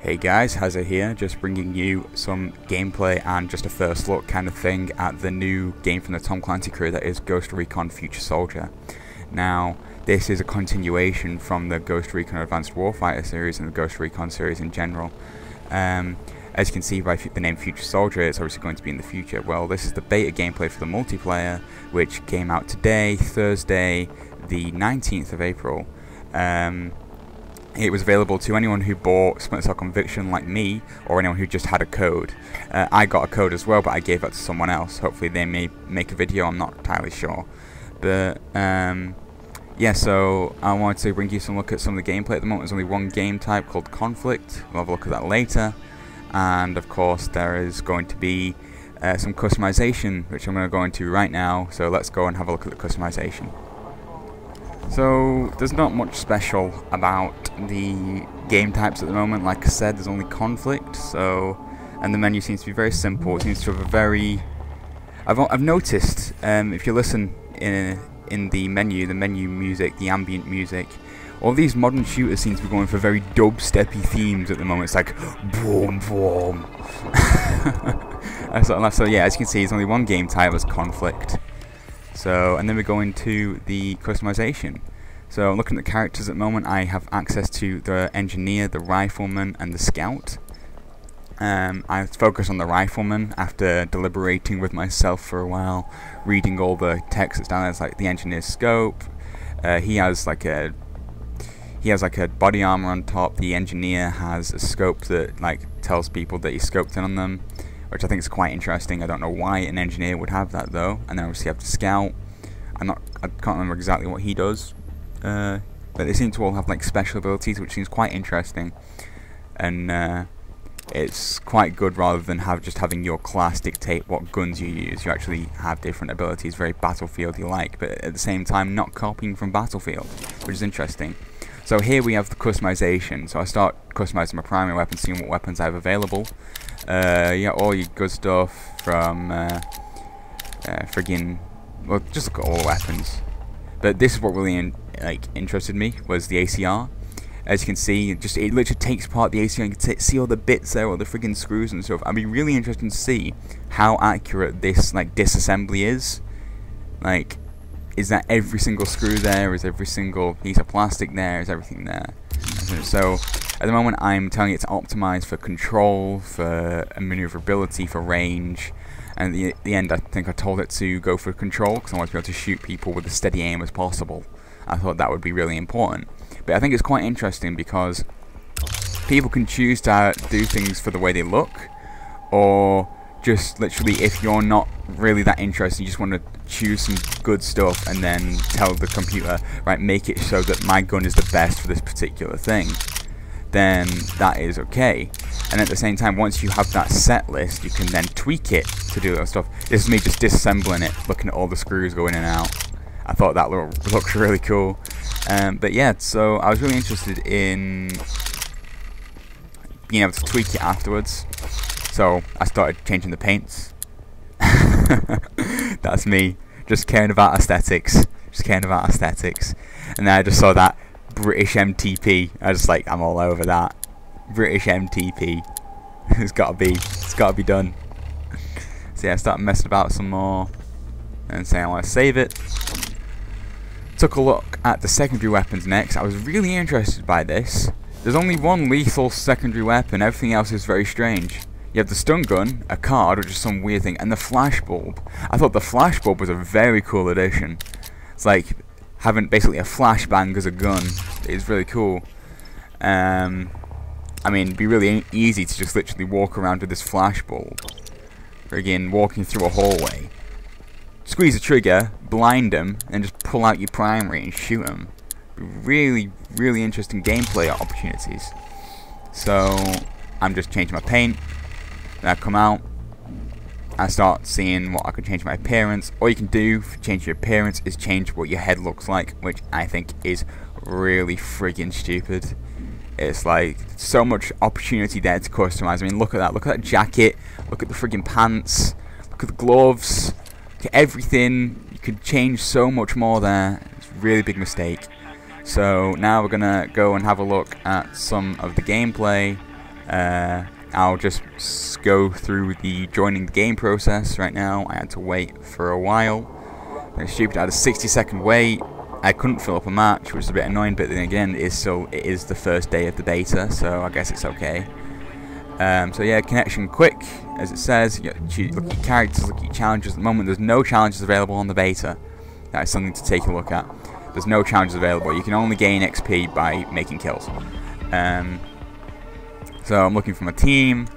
Hey guys, Hazza here, just bringing you some gameplay and just a first look kind of thing at the new game from the Tom Clancy crew that is Ghost Recon Future Soldier. Now, this is a continuation from the Ghost Recon Advanced Warfighter series and the Ghost Recon series in general. As you can see by the name Future Soldier, it's obviously going to be in the future. Well, this is the beta gameplay for the multiplayer, which came out today, Thursday, the 19th of April. It was available to anyone who bought Splinter Cell Conviction like me, or anyone who just had a code. I got a code as well, but I gave that to someone else. Hopefully they may make a video, I'm not entirely sure. But yeah, so I wanted to bring you some look at some of the gameplay. At the moment there's only one game type called Conflict. We'll have a look at that later. And of course there is going to be some customization, which I'm going to go into right now. So let's go and have a look at the customization. So there's not much special about the game types at the moment. Like I said, there's only Conflict. And the menu seems to be very simple. It seems to have a very... I've noticed if you listen in the menu music, the ambient music, all these modern shooters seem to be going for very dubsteppy themes at the moment. It's like boom boom. So yeah, as you can see, there's only one game type as Conflict. So, and then we go into the customization. So, looking at the characters at the moment, I have access to the engineer, the rifleman, and the scout. I focus on the rifleman after deliberating with myself for a while, reading all the text that's down there. It's like the engineer's scope. He has like a body armor on top. The engineer has a scope that like tells people that he's scoped in on them, which I think is quite interesting. I don't know why an engineer would have that though. And then obviously you have the scout. I can't remember exactly what he does, but they seem to all have like special abilities, which seems quite interesting. And it's quite good rather than just having your class dictate what guns you use. You actually have different abilities, very Battlefield-y like, but at the same time not copying from Battlefield, which is interesting. So here we have the customization. So I start customizing my primary weapon, seeing what weapons I have available. Yeah, all your good stuff from friggin', well, just look at all the weapons. But this is what really interested me, was the ACR. As you can see, it literally takes apart the ACR. You can see all the bits there, all the friggin' screws and stuff. I'd be really interested to see how accurate this disassembly is. Like, is that every single screw there? Is every single piece of plastic there? Is everything there? So at the moment I'm telling it to optimize for control, for maneuverability, for range, and at the end I think I told it to go for control because I want to be able to shoot people with a steady aim as possible. I thought that would be really important. But I think it's quite interesting because people can choose to do things for the way they look, or just literally if you're not really that interested, you just want to choose some good stuff and then tell the computer, right, make it so that my gun is the best for this particular thing, then that is okay. And at the same time, once you have that set list, you can then tweak it to do that stuff. This is me just disassembling it, looking at all the screws going in and out. I thought that looks really cool. But yeah, so I was really interested in being able to tweak it afterwards. So I started changing the paints. That's me, just caring about aesthetics. And then I just saw that British MTP. I was like, I'm all over that. British MTP. It's gotta be done. So yeah, I started messing about some more and saying I want to save it. Took a look at the secondary weapons next. I was really interested by this. There's only one lethal secondary weapon, everything else is very strange. You have the stun gun, a card, which is some weird thing, and the flash bulb. I thought the flash bulb was a very cool addition. It's like having basically a flashbang as a gun. It's really cool. I mean, it'd be really easy to just literally walk around with this flash bulb. Friggin' walking through a hallway. Squeeze the trigger, blind them, and just pull out your primary and shoot them. Really, really interesting gameplay opportunities. So I'm just changing my paint. Then I come out, I start seeing what I can change my appearance. All you can do to change your appearance is change what your head looks like, which I think is really friggin' stupid. It's like so much opportunity there to customize. I mean, look at that jacket, look at the friggin' pants, look at the gloves, look at everything. You could change so much more there. It's a really big mistake. So now we're gonna go and have a look at some of the gameplay. I'll just go through the joining the game process right now. I had to wait for a while. It's stupid. I had a 60-second wait. I couldn't fill up a match, which is a bit annoying, but then again, it is the first day of the beta, so I guess it's okay. So yeah, connection quick, as it says. Look at your characters, look at your challenges. At the moment, there's no challenges available on the beta. That is something to take a look at. There's no challenges available. You can only gain XP by making kills. So I'm looking for my team.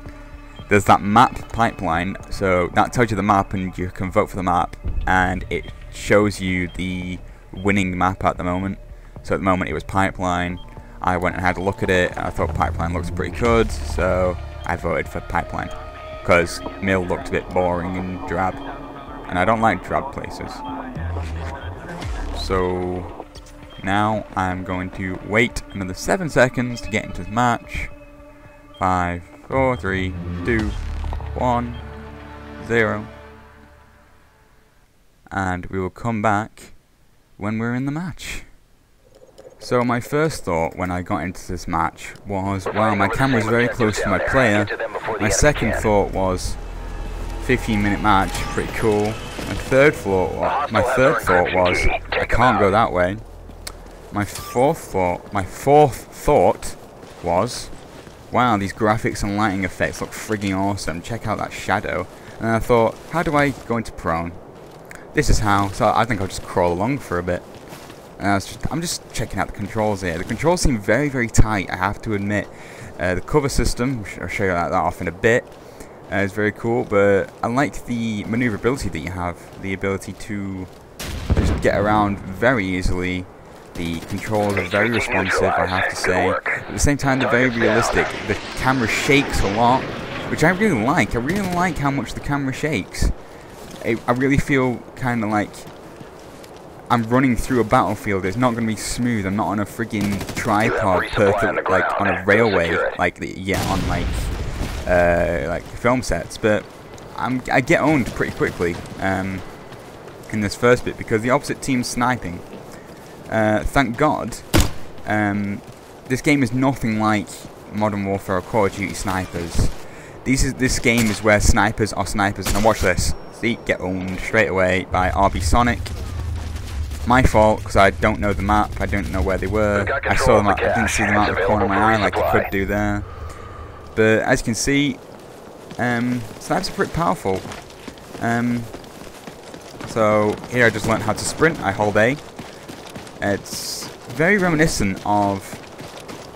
There's that map pipeline, so that tells you the map, and you can vote for the map, and it shows you the winning map at the moment. So at the moment it was pipeline. I went and had a look at it, and I thought pipeline looks pretty good, so I voted for pipeline because mill looked a bit boring and drab, and I don't like drab places. So now I'm going to wait another 7 seconds to get into the match. 5, 4, 3, 2, 1, 0, and we will come back when we're in the match. So my first thought when I got into this match was, wow, my camera is very close to my player. My second thought was, 15-minute match, pretty cool. My third thought was, I can't go that way. My fourth thought was, wow, these graphics and lighting effects look frigging awesome. Check out that shadow. And I thought, how do I go into prone? This is how. So I think I'll just crawl along for a bit. And I'm just checking out the controls here. The controls seem very, very tight, I have to admit. The cover system, I'll show you that off in a bit, is very cool. But I like the maneuverability that you have. The ability to just get around very easily. The controls are very responsive, I have to say. At the same time, they're very realistic. The camera shakes a lot, which I really like. I really like how much the camera shakes. I really feel kind of like I'm running through a battlefield. It's not going to be smooth. I'm not on a friggin' tripod, perfect, like on a railway, like on like film sets. But I get owned pretty quickly in this first bit because the opposite team's sniping. Thank God, this game is nothing like Modern Warfare or Call of Duty snipers. This game is where snipers are snipers. Now watch this. See, get owned straight away by RB Sonic. My fault, because I don't know the map. I don't know where they were. I saw them. I didn't see them out of the corner of my eye like I could do there. But as you can see, snipers are pretty powerful. So here I just learned how to sprint. I hold A. It's very reminiscent of...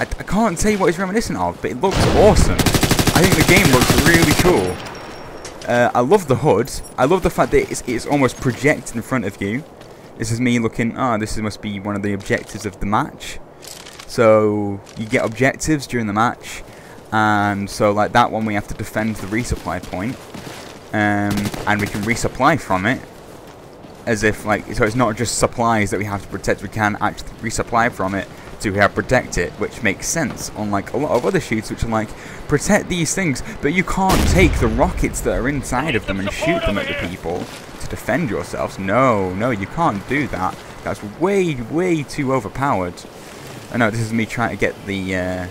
I can't tell you what it's reminiscent of, but it looks awesome. I think the game looks really cool. I love the HUD. I love the fact that it's almost projected in front of you. This is me looking, this must be one of the objectives of the match. So you get objectives during the match. And so like that one we have to defend the resupply point. And we can resupply from it. As if, so it's not just supplies that we have to protect, we can actually resupply from it to protect it, which makes sense, unlike a lot of other shoots which are like, protect these things, but you can't take the rockets that are inside of them and shoot them at the people to defend yourselves. No, you can't do that. That's way, way too overpowered. I know, this is me trying to get the,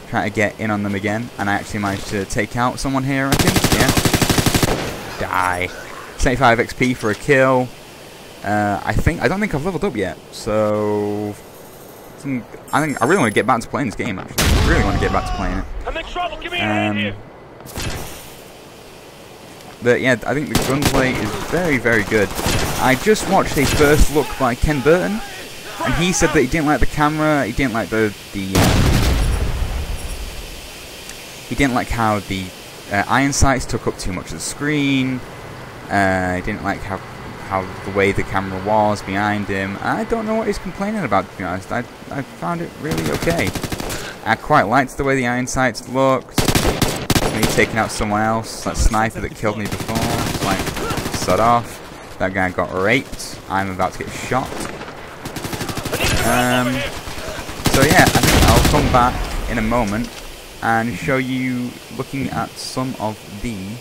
trying to get in on them again, and I actually managed to take out someone here, I think, yeah. Die. 75 XP for a kill. I don't think I've leveled up yet, so I really want to get back to playing this game. Actually, I really want to get back to playing it. I'm in trouble. Give me a But yeah, I think the gunplay is very, very good. I just watched a first look by Ken Burton, and he said that he didn't like the camera. He didn't like he didn't like how the iron sights took up too much of the screen. He didn't like how the way the camera was behind him. I don't know what he's complaining about, to be honest. I found it really okay. I quite liked the way the iron sights looked. Me taking out someone else, that sniper that killed me before. It's like, sod off. That guy got raped. I'm about to get shot. So yeah, I think I'll come back in a moment and show you looking at some of the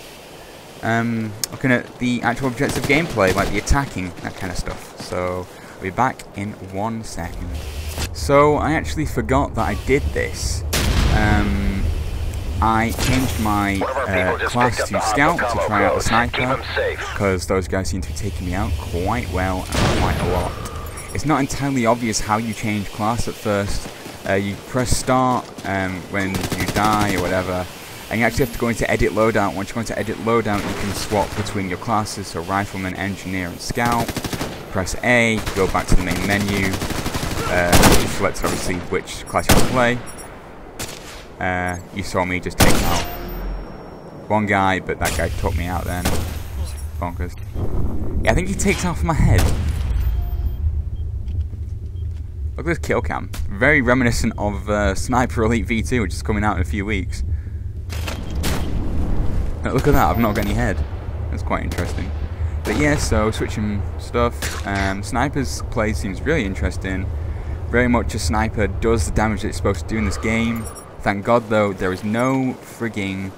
looking at the actual objective gameplay, like the attacking, that kind of stuff. So I'll be back in 1 second. So I actually forgot that I did this. I changed my class to Scout to try out the Sniper, because those guys seem to be taking me out quite well and quite a lot. It's not entirely obvious how you change class at first. You press start when you die or whatever, and you actually have to go into edit loadout. Once you go into edit loadout, you can swap between your classes, so Rifleman, Engineer and Scout. Press A, go back to the main menu, you select obviously which class you want to play. You saw me just take out one guy, but that guy took me out then. Bonkers. Yeah, I think he takes off my head. Look at this kill cam. Very reminiscent of Sniper Elite V2, which is coming out in a few weeks. Look at that, I've not got any head. That's quite interesting. But yeah, so switching stuff. Sniper's play seems really interesting. Very much a sniper does the damage that it's supposed to do in this game. Thank God though, there is no frigging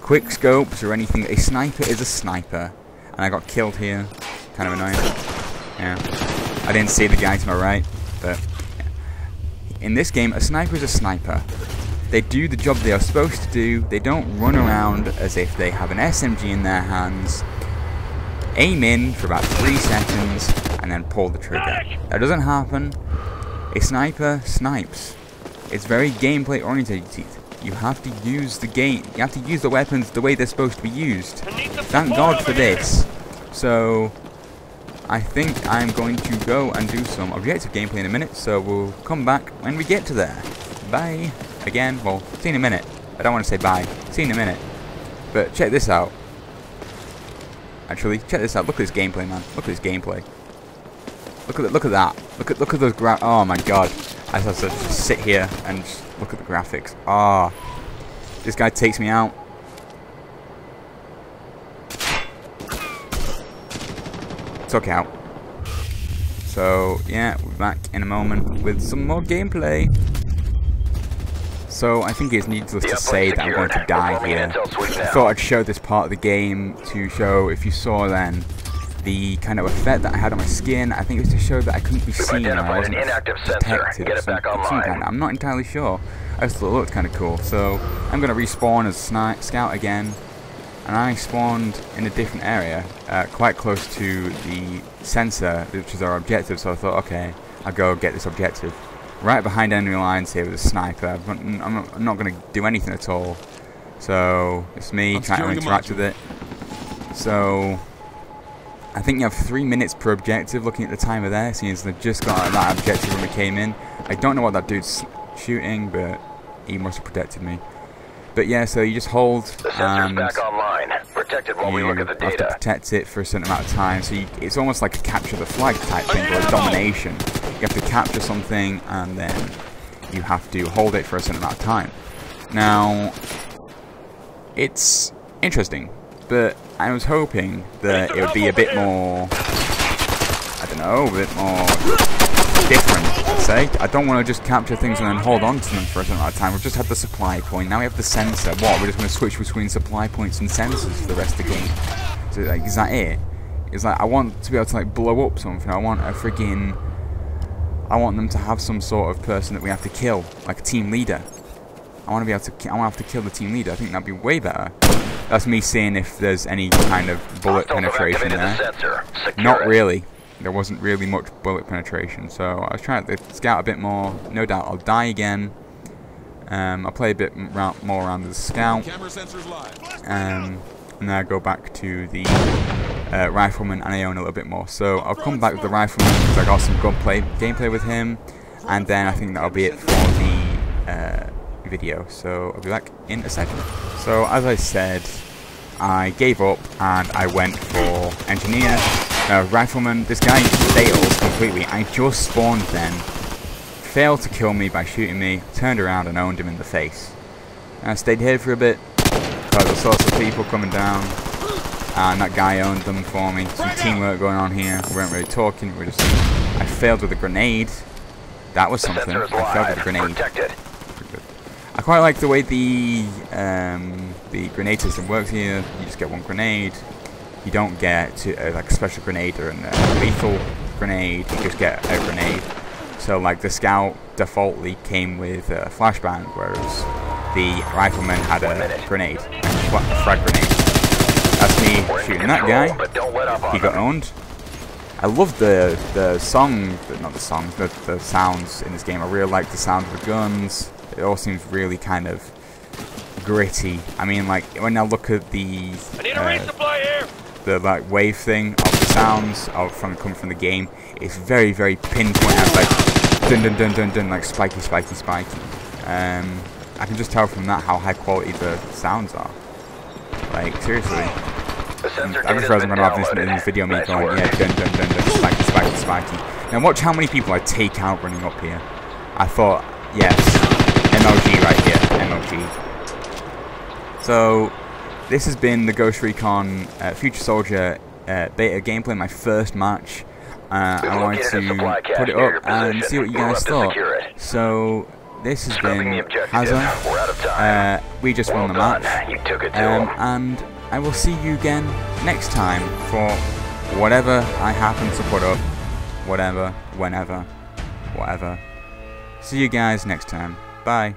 quick scopes or anything. A sniper is a sniper. And I got killed here. Kind of annoying. Yeah. I didn't see the guy to my right, but yeah. In this game, a sniper is a sniper. They do the job they are supposed to do. They don't run around as if they have an SMG in their hands, aim in for about 3 seconds, and then pull the trigger. That doesn't happen. A sniper snipes. It's very gameplay oriented. You have to use the weapons the way they're supposed to be used. Thank God for this. So I think I'm going to go and do some objective gameplay in a minute, so we'll come back when we get to there. Bye. Again, well, see you in a minute. I don't want to say bye. See you in a minute. But check this out. Actually, check this out. Look at this gameplay, man. Look at this gameplay. Look at that. Look at those oh my God. I have to just sit here and just look at the graphics. Ah, this guy takes me out. Took out. So yeah, we're back in a moment with some more gameplay. So I think it's needless to say that I'm going to die here. I thought I'd show this part of the game to show, if you saw then, the kind of effect that I had on my skin. I think it was to show that I couldn't be seen and I wasn't detected or some kind. I'm not entirely sure. I just thought it looked kind of cool. So I'm going to respawn as Scout again. And I spawned in a different area, quite close to the sensor, which is our objective. So I thought, okay, I'll go get this objective. Right behind enemy lines here with a sniper. I'm not going to do anything at all. So it's me trying to interact with it. So I think you have 3 minutes per objective looking at the timer there, seeing as they just got that objective when we came in. I don't know what that dude's shooting, but he must have protected me. But yeah, so you just hold and you have to protect it for a certain amount of time. So it's almost like a capture the flag type thing, or a domination. You have to capture something and then you have to hold it for a certain amount of time. Now, it's interesting, but I was hoping that it would be a bit more, I don't know, a bit more different, let's say. I don't want to just capture things and then hold on to them for a certain amount of time. We've just had the supply point, now we have the sensor. What, we're just going to switch between supply points and sensors for the rest of the game? So, like, is that it? It's like, I want to be able to like blow up something. I want them to have some sort of person that we have to kill, like a team leader. I want to have to kill the team leader. I think that'd be way better. That's me seeing if there's any kind of bullet penetration there. Not really. There wasn't really much bullet penetration, so I was trying to scout a bit more. No doubt I'll die again. I'll play a bit more around with the scout. And then I go back to the Rifleman and I own a little bit more. So I'll come back with the Rifleman because I got some good gameplay with him. And then I think that'll be it for the video. So I'll be back in a second. So as I said, I gave up and I went for Engineer. Rifleman, this guy fails completely. I just spawned then, failed to kill me by shooting me, turned around and owned him in the face. I stayed here for a bit, because I saw some people coming down, and that guy owned them for me. Some teamwork going on here, we weren't really talking, I failed with a grenade. That was something, I failed with a grenade. I quite like the way the grenade system works here. You just get one grenade. You don't get like a special grenade or a lethal grenade, you just get a grenade. So like the Scout defaultly came with a flashbang, whereas the rifleman had a grenade, a frag grenade. That's me shooting that guy. He got owned. I love the song, not the songs, the sounds in this game. I really like the sound of the guns. It all seems really kind of gritty. I mean, like when I look at the like wave thing of the sounds coming from the game, it's very, very pinpoint. It's like dun dun dun dun dun, like spiky, spiky, spiky. I can just tell from that how high quality the sounds are. Like seriously. I just realized I'm gonna have this in this video, me going, yeah, dun dun dun dun, spiky, spiky, spiky. Now watch how many people I take out running up here. I thought, yes, MLG right here, MLG. So, this has been the Ghost Recon Future Soldier beta gameplay, my first match. I wanted to put it up and see what you guys thought. So, this has been Hazza. We just won the match. And I will see you again next time for whatever I happen to put up. Whatever, whenever, whatever. See you guys next time. Bye.